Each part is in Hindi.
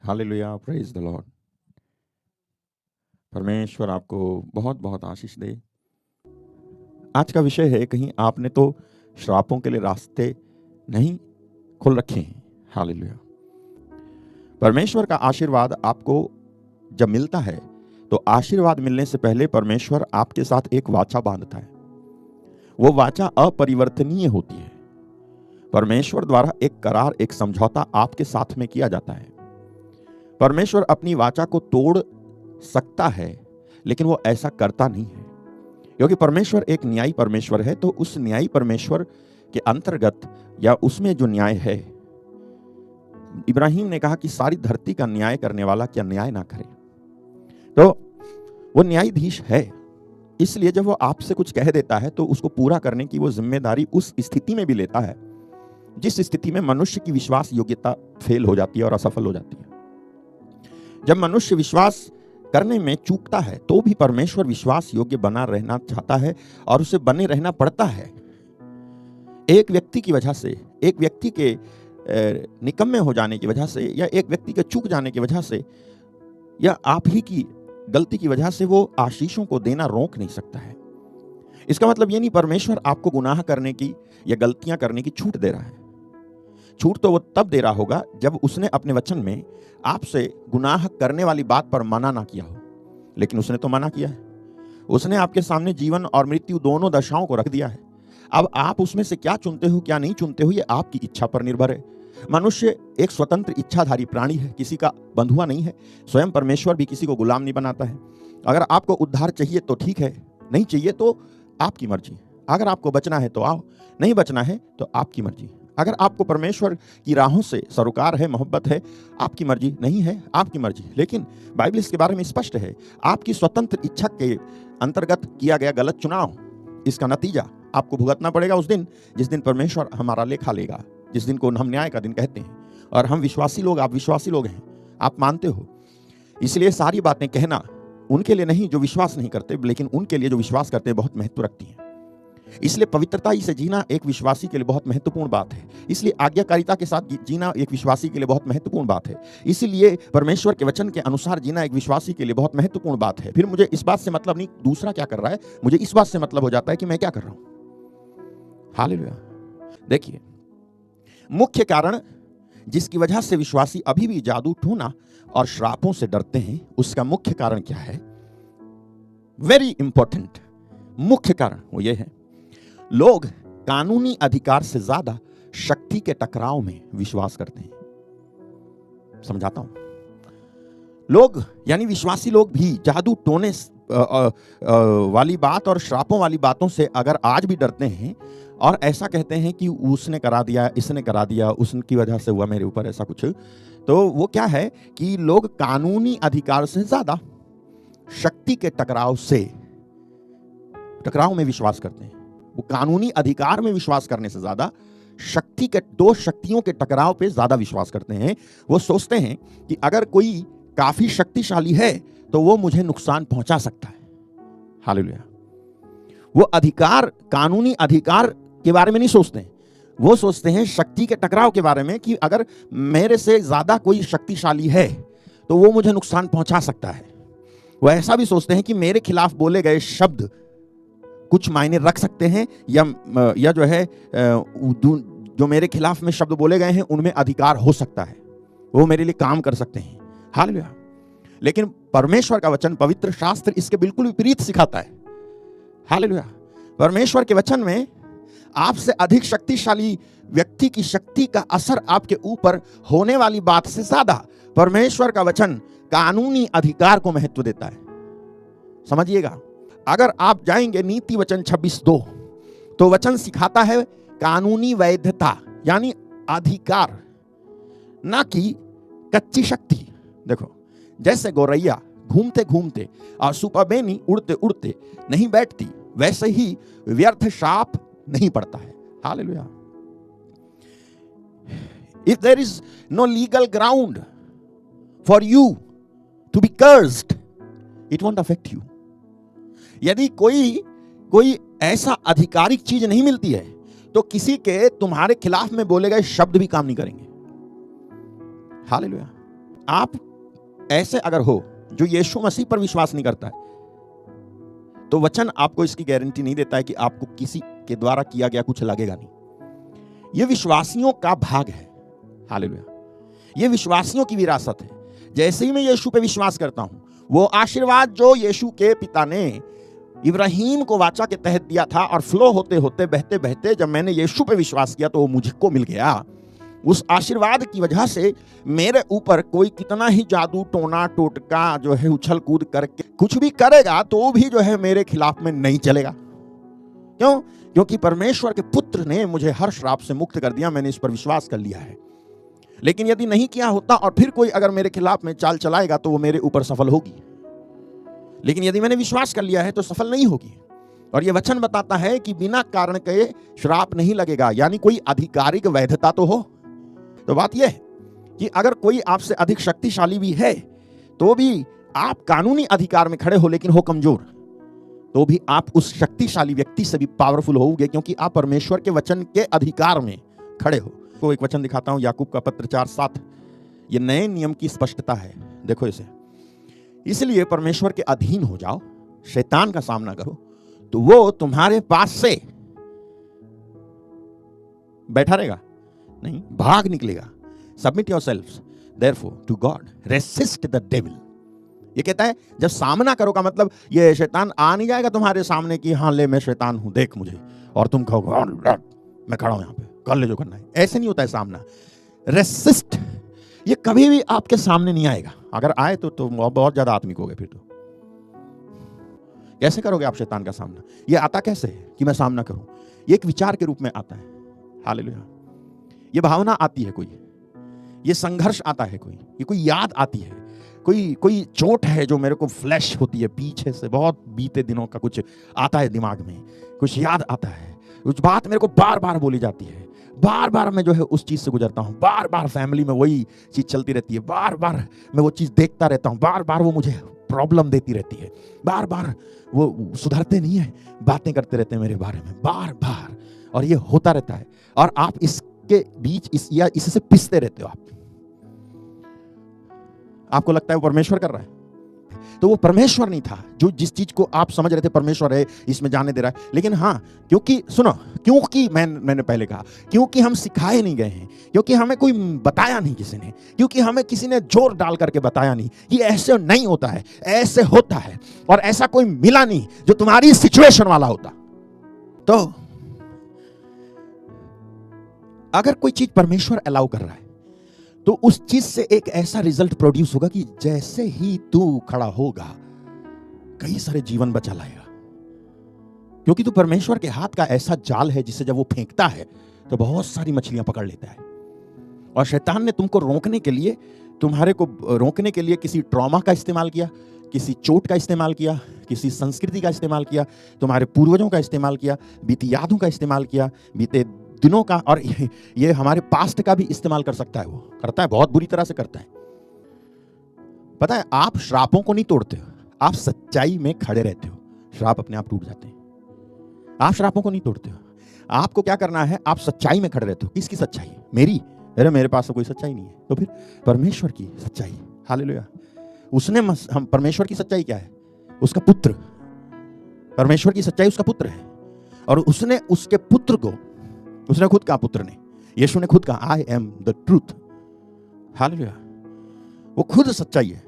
Hallelujah, praise the Lord. परमेश्वर आपको बहुत बहुत आशीष दे। आज का विषय है, कहीं आपने तो श्रापों के लिए रास्ते नहीं खोल रखे हैं। हालेलुया। परमेश्वर का आशीर्वाद आपको जब मिलता है तो आशीर्वाद मिलने से पहले परमेश्वर आपके साथ एक वाचा बांधता है। वो वाचा अपरिवर्तनीय होती है। परमेश्वर द्वारा एक करार, एक समझौता आपके साथ में किया जाता है। परमेश्वर अपनी वाचा को तोड़ सकता है, लेकिन वो ऐसा करता नहीं है, क्योंकि परमेश्वर एक न्यायी परमेश्वर है। तो उस न्यायी परमेश्वर के अंतर्गत या उसमें जो न्याय है, इब्राहिम ने कहा कि सारी धरती का न्याय करने वाला क्या न्याय ना करे। तो वो न्यायाधीश है, इसलिए जब वो आपसे कुछ कह देता है तो उसको पूरा करने की वो जिम्मेदारी उस स्थिति में भी लेता है जिस स्थिति में मनुष्य की विश्वास योग्यता फेल हो जाती है और असफल हो जाती है। जब मनुष्य विश्वास करने में चूकता है तो भी परमेश्वर विश्वास योग्य बना रहना चाहता है और उसे बने रहना पड़ता है। एक व्यक्ति की वजह से, एक व्यक्ति के निकम्मे हो जाने की वजह से, या एक व्यक्ति के चूक जाने की वजह से, या आप ही की गलती की वजह से वो आशीषों को देना रोक नहीं सकता है। इसका मतलब ये नहीं परमेश्वर आपको गुनाह करने की या गलतियां करने की छूट दे रहा है। छूट तो वो तब दे रहा होगा जब उसने अपने वचन में आपसे गुनाह करने वाली बात पर मना ना किया हो, लेकिन उसने तो मना किया है। उसने आपके सामने जीवन और मृत्यु दोनों दशाओं को रख दिया है। अब आप उसमें से क्या चुनते हो, क्या नहीं चुनते हो, ये आपकी इच्छा पर निर्भर है। मनुष्य एक स्वतंत्र इच्छाधारी प्राणी है, किसी का बंधुआ नहीं है। स्वयं परमेश्वर भी किसी को गुलाम नहीं बनाता है। अगर आपको उद्धार चाहिए तो ठीक है, नहीं चाहिए तो आपकी मर्जी। अगर आपको बचना है तो आओ, नहीं बचना है तो आपकी मर्जी। अगर आपको परमेश्वर की राहों से सरोकार है, मोहब्बत है, आपकी मर्जी। नहीं है, आपकी मर्जी। लेकिन बाइबल इसके बारे में स्पष्ट है, आपकी स्वतंत्र इच्छा के अंतर्गत किया गया गलत चुनाव, इसका नतीजा आपको भुगतना पड़ेगा उस दिन जिस दिन परमेश्वर हमारा लेखा लेगा, जिस दिन को हम न्याय का दिन कहते हैं। और हम विश्वासी लोग, आप विश्वासी लोग हैं, आप मानते हो। इसलिए सारी बातें कहना उनके लिए नहीं जो विश्वास नहीं करते, लेकिन उनके लिए जो विश्वास करते हैं बहुत महत्व रखती हैं। इसलिए पवित्रता से जीना एक विश्वासी के लिए बहुत महत्वपूर्ण बात है। इसलिए आज्ञाकारिता के साथ जीना एक विश्वासी के लिए बहुत महत्वपूर्ण बात है। इसलिए परमेश्वर के वचन के अनुसार जीना एक विश्वासी के लिए बहुत महत्वपूर्ण बात है। फिर मुझे इस बात से मतलब नहीं दूसरा क्या कर रहा है, मुझे इस बात से मतलब हो जाता है कि मैं क्या कर रहा हूं। हालेलुया। देखिए, मुख्य कारण जिसकी वजह से विश्वासी अभी भी जादू टोना और श्रापों से डरते हैं, उसका मुख्य कारण क्या है? वेरी इंपॉर्टेंट मुख्य कारण वो ये है, लोग कानूनी अधिकार से ज्यादा शक्ति के टकराव में विश्वास करते हैं। समझाता हूं। लोग यानी विश्वासी लोग भी जादू टोने वाली बात और श्रापों वाली बातों से अगर आज भी डरते हैं और ऐसा कहते हैं कि उसने करा दिया, इसने करा दिया, उसकी वजह से हुआ मेरे ऊपर ऐसा कुछ, तो वो क्या है कि लोग कानूनी अधिकार से ज्यादा शक्ति के टकराव में विश्वास करते हैं। वो कानूनी अधिकार में विश्वास करने से ज्यादा शक्ति के, दो शक्तियों के टकराव पे ज्यादा विश्वास करते हैं। वो सोचते हैं कि अगर कोई काफी शक्तिशाली है तो वो मुझे नुकसान पहुंचा सकता है। हालेलुया। वो अधिकार, कानूनी अधिकार के बारे में नहीं सोचते हैं, वो सोचते हैं शक्ति के टकराव के बारे में कि अगर मेरे से ज्यादा कोई शक्तिशाली है तो वो मुझे नुकसान पहुंचा सकता है। वो ऐसा भी सोचते हैं कि मेरे खिलाफ बोले गए शब्द कुछ मायने रख सकते हैं, या जो है जो मेरे खिलाफ में शब्द बोले गए हैं उनमें अधिकार हो सकता है, वो मेरे लिए काम कर सकते हैं। हालेलुया। लेकिन परमेश्वर का वचन, पवित्र शास्त्र इसके बिल्कुल विपरीत सिखाता है। हालेलुया। परमेश्वर के वचन में आपसे अधिक शक्तिशाली व्यक्ति की शक्ति का असर आपके ऊपर होने वाली बात से ज्यादा परमेश्वर का वचन कानूनी अधिकार को महत्व देता है। समझिएगा, अगर आप जाएंगे नीति वचन 26:2, तो वचन सिखाता है कानूनी वैधता यानी अधिकार, ना कि कच्ची शक्ति। देखो, जैसे गौरैया घूमते घूमते और सुपरबेनी उड़ते उड़ते नहीं बैठती, वैसे ही व्यर्थ शाप नहीं पड़ता है। Hallelujah. If there is no legal ground for you to be cursed, it won't affect you. यदि कोई ऐसा आधिकारिक चीज नहीं मिलती है तो किसी के तुम्हारे खिलाफ में बोले गए शब्द भी काम नहीं करेंगे। हालेलुया। आप ऐसे अगर हो जो यीशु मसीह पर विश्वास नहीं करता है, तो वचन आपको इसकी गारंटी नहीं देता है कि आपको किसी के द्वारा किया गया कुछ लगेगा नहीं। यह विश्वासियों का भाग है। हालेलुया। यह विश्वासियों की विरासत है। जैसे ही मैं यीशु पे विश्वास करता हूं, वो आशीर्वाद जो यीशु के पिता ने इब्राहिम को वाचा के तहत दिया था और फ्लो होते होते बहते बहते जब मैंने यीशु पे विश्वास किया तो वो मुझको मिल गया। उस आशीर्वाद की वजह से मेरे ऊपर कोई कितना ही जादू टोना टोटका जो है उछल कूद करके कुछ भी करेगा तो भी जो है मेरे खिलाफ में नहीं चलेगा। क्यों? क्योंकि परमेश्वर के पुत्र ने मुझे हर श्राप से मुक्त कर दिया। मैंने इस पर विश्वास कर लिया है। लेकिन यदि नहीं किया होता और फिर कोई अगर मेरे खिलाफ में चाल चलाएगा तो वो मेरे ऊपर सफल होगी। लेकिन यदि मैंने विश्वास कर लिया है तो सफल नहीं होगी। और ये वचन बताता है कि बिना कारण के श्राप नहीं लगेगा, यानी कोई आधिकारिक वैधता तो हो। तो बात यह है कि अगर कोई आपसे अधिक शक्तिशाली भी है तो भी आप कानूनी अधिकार में खड़े हो, लेकिन हो कमजोर, तो भी आप उस शक्तिशाली व्यक्ति से भी पावरफुल होगे, क्योंकि आप परमेश्वर के वचन के अधिकार में खड़े हो। को एक वचन दिखाता हूं, याकूब का पत्र 4:7। ये नए नियम की स्पष्टता है। देखो इसे। इसलिए परमेश्वर के अधीन हो जाओ, शैतान का सामना करो, तो वो तुम्हारे पास से बैठा रहेगा नहीं, भाग निकलेगा। Submit yourselves therefore to God, resist the devil. ये कहता है जब सामना करो का मतलब ये शैतान आ नहीं जाएगा तुम्हारे सामने कि हाँ ले मैं शैतान हूं देख मुझे, और तुम कहोगे मैं खड़ा हूं यहां पे, कर ले जो करना है। ऐसे नहीं होता है सामना। रेसिस्ट ये कभी भी आपके सामने नहीं आएगा। अगर आए तो बहुत ज्यादा आत्मिक हो गए। फिर तो कैसे करोगे आप शैतान का सामना? ये आता कैसे है कि मैं सामना करूं? ये एक विचार के रूप में आता है। हालेलुया। ये भावना आती है कोई, ये संघर्ष आता है कोई, ये कोई याद आती है, कोई चोट है जो मेरे को फ्लैश होती है पीछे से, बहुत बीते दिनों का कुछ आता है दिमाग में, कुछ याद आता है, कुछ बात मेरे को बार बार बोली जाती है, बार बार मैं जो है उस चीज से गुजरता हूं, बार बार फैमिली में वही चीज चलती रहती है, बार बार मैं वो चीज देखता रहता हूं, बार बार वो मुझे प्रॉब्लम देती रहती है, बार बार वो सुधरते नहीं है, बातें करते रहते हैं मेरे बारे में बार बार, और ये होता रहता है। और आप इसके बीच इससे पिसते रहते हो। आपको लगता है वो परमेश्वर कर रहा है, तो वो परमेश्वर नहीं था जो जिस चीज को आप समझ रहे थे परमेश्वर है इसमें जाने दे रहा है। लेकिन हाँ, क्योंकि सुनो, क्योंकि मैंने पहले कहा, क्योंकि हम सिखाए नहीं गए हैं, क्योंकि हमें कोई बताया नहीं किसी ने, क्योंकि हमें किसी ने जोर डाल करके बताया नहीं कि ऐसे नहीं होता है, ऐसे होता है, और ऐसा कोई मिला नहीं जो तुम्हारी सिचुएशन वाला होता। तो अगर कोई चीज परमेश्वर अलाउ कर रहा है तो उस चीज से एक ऐसा रिजल्ट प्रोड्यूस होगा कि जैसे ही तू खड़ा होगा कई सारे जीवन बचा लाएगा, क्योंकि तू परमेश्वर के हाथ का ऐसा जाल है जिसे जब वो फेंकता है तो बहुत सारी मछलियां पकड़ लेता है। और शैतान ने तुमको रोकने के लिए, तुम्हारे को रोकने के लिए किसी ट्रॉमा का इस्तेमाल किया, किसी चोट का इस्तेमाल किया, किसी संस्कृति का इस्तेमाल किया, तुम्हारे पूर्वजों का इस्तेमाल किया, बीती यादों का इस्तेमाल किया, बीते दिनों का, और ये हमारे पास्ट का भी इस्तेमाल कर सकता है। वो करता है, बहुत बुरी तरह से करता है। पता है, आप श्रापों को नहीं तोड़ते हो, आप सच्चाई में खड़े रहते हो, श्राप अपने आप टूट जाते हैं। आप श्रापों को नहीं तोड़ते हो। आपको क्या करना है, आप सच्चाई में खड़े रहते हो। किसकी सच्चाई? मेरी? अरे मेरे पास तो कोई सच्चाई नहीं है, तो फिर परमेश्वर की सच्चाई। हालेलुया। उसने हम परमेश्वर की सच्चाई क्या है? उसका पुत्र। परमेश्वर की सच्चाई उसका पुत्र है, और उसने उसके पुत्र को, उसने खुद कहा, पुत्र ने, यीशु ने खुद कहा, I am the truth. Hallelujah. वो खुद सच्चाई है,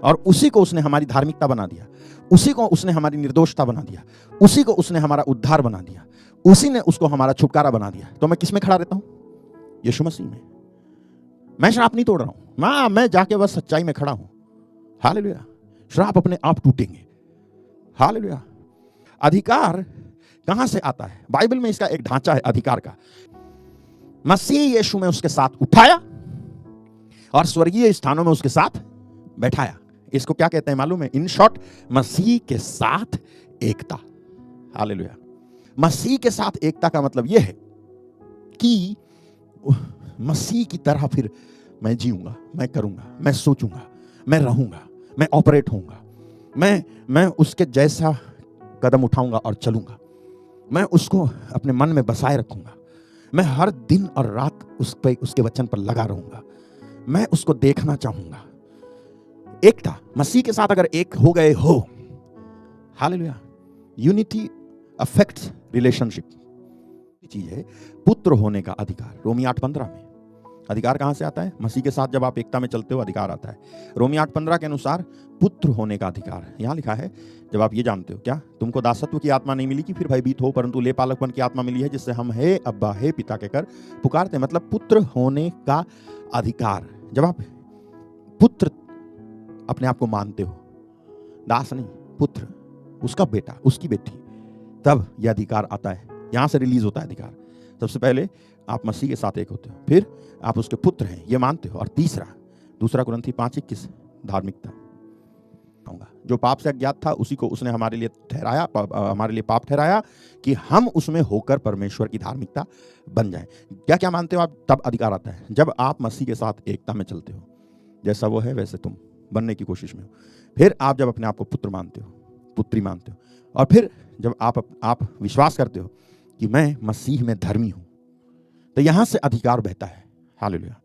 और उसी को उसने हमारी धार्मिकता बना दिया, उसी को उसने हमारी निर्दोषता बना दिया, उसी को उसने हमारा उद्धार बना दिया, उसी ने उसको हमारा छुटकारा बना दिया। तो मैं किस में खड़ा रहता हूं? यीशु मसीह में। मैं श्राप नहीं तोड़ रहा हूं, मैं जाके बस सच्चाई में खड़ा हूं। हालेलुया। श्राप अपने आप टूटेंगे। हालेलुया। अधिकार कहां से आता है? बाइबल में इसका एक ढांचा है अधिकार का। मसीह यीशु में उसके साथ उठाया और स्वर्गीय स्थानों में उसके साथ बैठाया। इसको क्या कहते हैं मालूम है? इन शॉर्ट, मसीह के साथ एकता। हालेलुया। मसीह के साथ एकता का मतलब यह है कि मसीह की तरह फिर मैं जीऊंगा, मैं करूंगा, मैं सोचूंगा, मैं रहूंगा, मैं ऑपरेट होऊंगा, मैं उसके जैसा कदम उठाऊंगा और चलूंगा, मैं उसको अपने मन में बसाए रखूंगा, मैं हर दिन और रात उसके वचन पर लगा रहूंगा, मैं उसको देखना चाहूंगा, एकता, मसीह के साथ अगर एक हो गए हो, हालेलुया, यूनिटी अफेक्ट्स रिलेशनशिप। चीज है पुत्र होने का अधिकार। रोमी 8:15 में अधिकार कहां से आता है? मसीह के साथ जब आप एकता में चलते हो अधिकार आता है। रोमी 8:15 के अनुसार पुत्र होने का अधिकार यहां लिखा है, जब आप ये जानते हो, क्या तुमको दासत्व की आत्मा नहीं मिली कि फिर भयभीत हो, परंतु ले पालकपन की आत्मा मिली है, जिससे हम हे अब्बा हे पिता कहकर पुकारते हैं। मतलब पुत्र होने का अधिकार। जब आप पुत्र अपने आप को मानते हो, दास नहीं, पुत्र, उसका बेटा, उसकी बेटी, तब यह अधिकार आता है, यहां से रिलीज होता है अधिकार। सबसे पहले आप मसीह के साथ एक होते हो, फिर आप उसके पुत्र हैं ये मानते हो, और तीसरा 2 कुरिन्थी 5:21 धार्मिकता। जो पाप से अज्ञात था उसी को उसने हमारे लिए ठहराया, हमारे लिए पाप ठहराया कि हम उसमें होकर परमेश्वर की धार्मिकता बन जाएं। क्या क्या मानते हो आप? तब अधिकार आता है जब आप मसीह के साथ एकता में चलते हो, जैसा वो है वैसे तुम बनने की कोशिश में हो। फिर आप जब अपने आप को पुत्र मानते हो, पुत्री मानते हो, और फिर जब आप विश्वास करते हो कि मैं मसीह में धर्मी हूं, तो यहां से अधिकार बहता है। हालेलुया।